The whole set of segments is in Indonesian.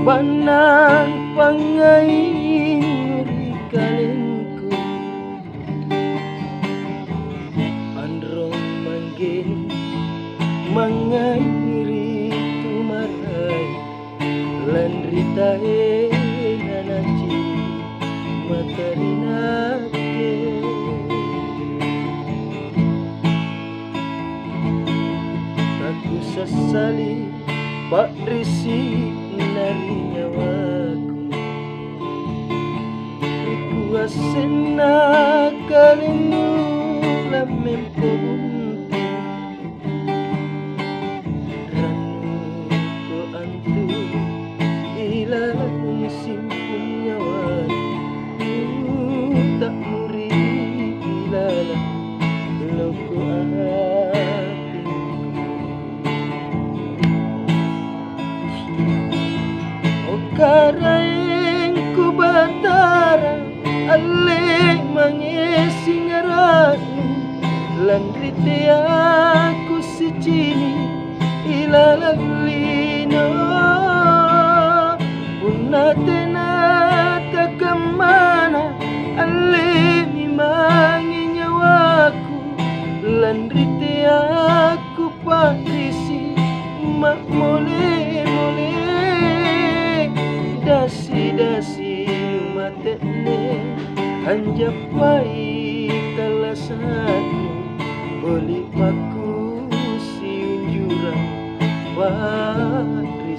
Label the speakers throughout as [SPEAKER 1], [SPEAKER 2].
[SPEAKER 1] banang pangaing rikalengku androng manggin mangairi tumaray lan ritae nanaci matarinake aku sesali Pak Risi nari nyawaku ikuasena kalinu lamempo bunti ranu ko antu ilalang simpun nyawaku tak muri ilalang loko karaeng ku batara ale mangesi ngaranu lan rite aku sicini ilalalino unatena takamana ale mimangi nyawaku lan rite aku patrisi mak mole dasi matene anjapai talasanu boli paku siunjuran patrisiku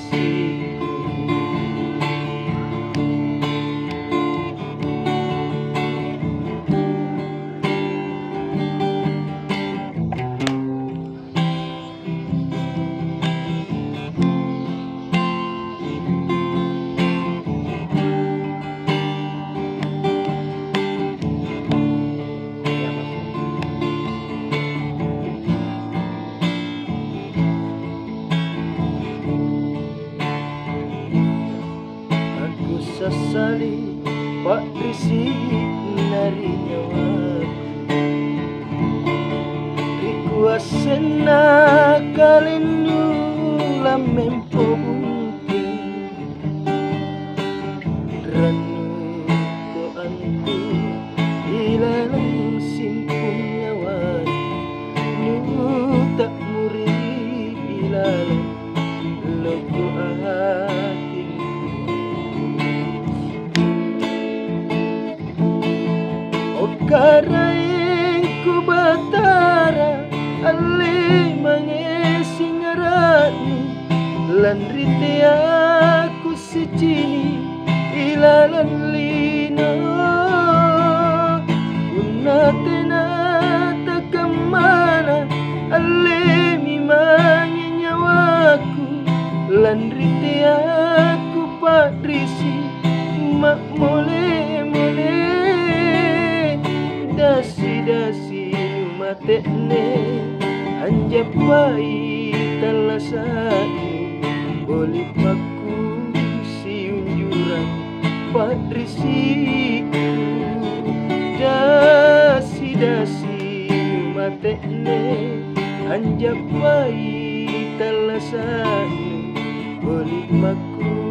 [SPEAKER 1] sesali Pak Risi nari nyawaku ikuasena kalinu lamempo bunti ranu ko antu ilalang simpun nyawaku tak muri ilalang loko karaeng ku batara ale mangesi ngaranu lan rite aku sicini ilalan lino unatena takamana ale mimangi nyawaku lan rite aku patrisi mak mole dasi matene anjapai talasanu boli paku siunjuran patrisiku dasi matene anjapai talasanu boli paku